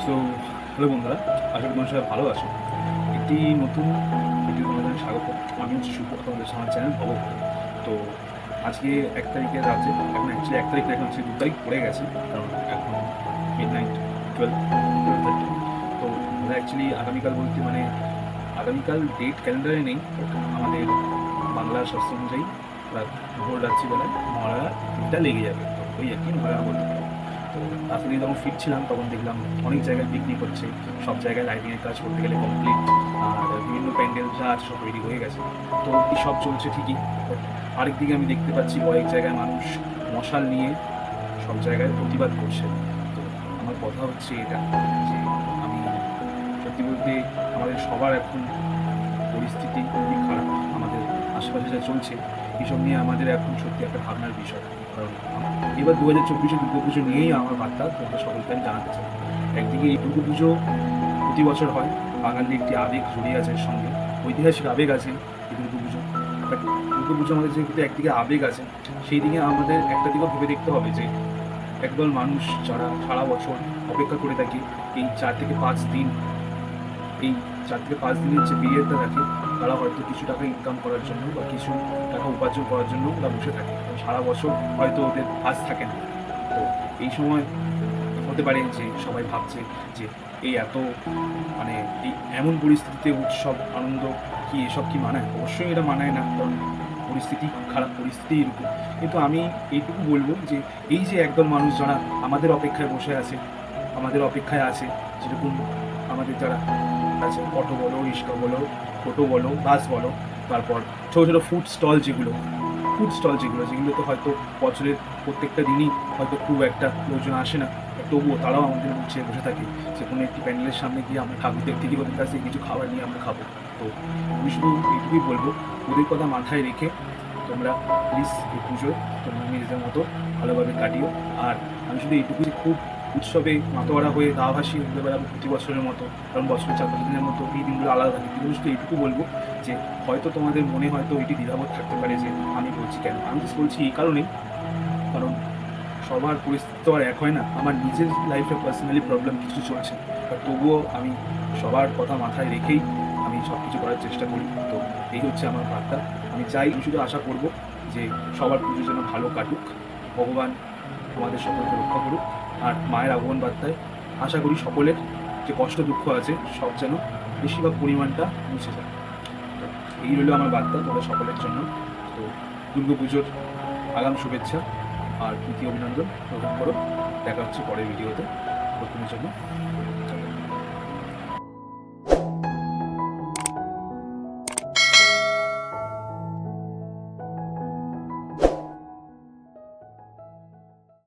So hello বন্ধুরা, আশা করি তোমার সবাই ভালো আছো। একটি নতুন ভিডিও তোমাদের স্বাগত। আমি হচ্ছে শুভ, তোমাদের আমার চ্যানেল ভব। তো আজকে 1 তারিখের রাতে, এখন অ্যাকচুয়ালি 1 তারিখ না, এখন হচ্ছে 2 তারিখ পড়ে গেছে, কারণ এখন মিড-নাইট 12:30। তো আমরা অ্যাকচুয়ালি আগামীকাল বলতে মানে আগামীকাল ডেট ক্যালেন্ডারে নেই, বাট আমাদের বাংলা শাস্ত্র অনুযায়ী রাত ভোর রাত্রিবেলায় মহালয়া দিনটা লেগে যাবে। তো ওই আর কি মহালয়া বলতে পারো। তো রাস্তা দিয়ে যখন ফিরছিলাম তখন দেখলাম অনেক জায়গায় পিকনিক হচ্ছে, সব জায়গায় লাইটিংয়ের কাজ করতে গেলে কমপ্লিট, আর বিভিন্ন প্যান্ডেল যা আছে সব রেডি হয়ে গেছে। তো এই সব চলছে ঠিকই, বাট আরেকদিকে আমি দেখতে পাচ্ছি কয়েক জায়গায় মানুষ মশাল নিয়ে সব জায়গায় প্রতিবাদ করছে। তো আমার কথা হচ্ছে এটা, যে আমি সত্যি বলতে আমাদের সবার এখন পরিস্থিতি খুবই খারাপ। আমাদের আশেপাশে যা চলছে এসব নিয়ে আমাদের এখন সত্যি একটা ভাবনার বিষয়। কারণ এবার 2024-এ দুর্গাপুজো নিয়েই আমার বার্তা তোমাদের সকলকে আমি জানাতে চাই। একদিকে এই দুর্গাপুজো প্রতি বছর হয়, বাঙালির একটি আবেগ জড়িয়ে আছে এর সঙ্গে, ঐতিহাসিক আবেগ আছে এই দুর্গাপুজো। বাট দুর্গাপুজো আমাদের যেহেতু একদিকে আবেগ আছে, সেই দিকে আমাদের একটা দিকেও ভেবে দেখতে হবে যে একদল মানুষ যারা সারা বছর অপেক্ষা করে থাকে এই 4 থেকে 5 দিন, এই 4 থেকে 5 দিনের যে পিরিয়ডটা থাকে, তারা হয়তো কিছু টাকা ইনকাম করার জন্য বা কিছু টাকা উপার্জন করার জন্য ওরা বসে থাকে। সারা বছর হয়তো ওদের কাজ থাকে না। তো এই সময় হতে পারে যে সবাই ভাবছে যে এই এত মানে এই এমন পরিস্থিতিতে উৎসব আনন্দ কি এসব কি মানায়? অবশ্যই এটা মানায় না, কারণ পরিস্থিতি খুব খারাপ, পরিস্থিতি এরকম। কিন্তু আমি এইটুকু বলবো যে এই যে একদল মানুষ যারা আমাদের অপেক্ষায় বসে আছে, আমাদের অপেক্ষায় আছে, যেরকম আমাদের যারা আছে, অটো বলো, রিক্সা বলো, টোটো বলো, বাস বলো, তারপর ছোটো ছোটো যেগুলোতে হয়তো বছরের প্রত্যেকটা দিনই হয়তো খুব একটা লোকজন আসে না, তবুও তারাও আমাদের উৎসে বসে থাকে যে কোনো একটি প্যান্ডেলের সামনে গিয়ে আমরা ঠাকুর দেখতে গিয়ে ওদের কাছ থেকে কিছু খাবার নিয়ে আমরা খাবো। তো আমি শুধু এইটুকুই বলবো, ওদের কথা মাথায় রেখে তোমরা প্লিজ এই পুজোয় তোমরা নিজেদের মতো ভালোভাবে কাটিও। আর আমি শুধু এইটুকুই, খুব উৎসবে মাতোয়ারা হয়ে গা ভাসিয়ে ঘুরে বেড়াবো প্রতি বছরের মতো, কারণ বছরের 4-5 দিনের মতো এই দিনগুলো আলাদা থাকে। কিন্তু শুধু এইটুকু বলবো যে হয়তো তোমাদের মনে হয়তো এটি দ্বিধাবোধ থাকতে পারে যে আমি বলছি কেন। আমি জাস্ট বলছি এই কারণেই, কারণ সবার পরিস্থিতি তো আর এক হয় না। আমার নিজের লাইফে পার্সোনালি প্রবলেম কিছু চলছে, বাট তবুও আমি সবার কথা মাথায় রেখেই আমি সব কিছু করার চেষ্টা করি। তো এই হচ্ছে আমার বার্তা। আমি চাই, আমি শুধু আশা করব যে সবার পুজো যেন ভালো কাটুক, ভগবান আমাদের সকলকে রক্ষা করুক। আর মায়ের আগমন বার্তায় আশা করি সকলের যে কষ্ট দুঃখ আছে সব যেন বেশিরভাগ পরিমাণটা মুছে যায়। তো এই রইল আমার বার্তা তোমাদের সকলের জন্য। তো দুর্গাপুজোর আগাম শুভেচ্ছা আর প্রীতি অভিনন্দন গ্রহণ করো। দেখা হচ্ছে পরের ভিডিওতে। প্রথমের জন্য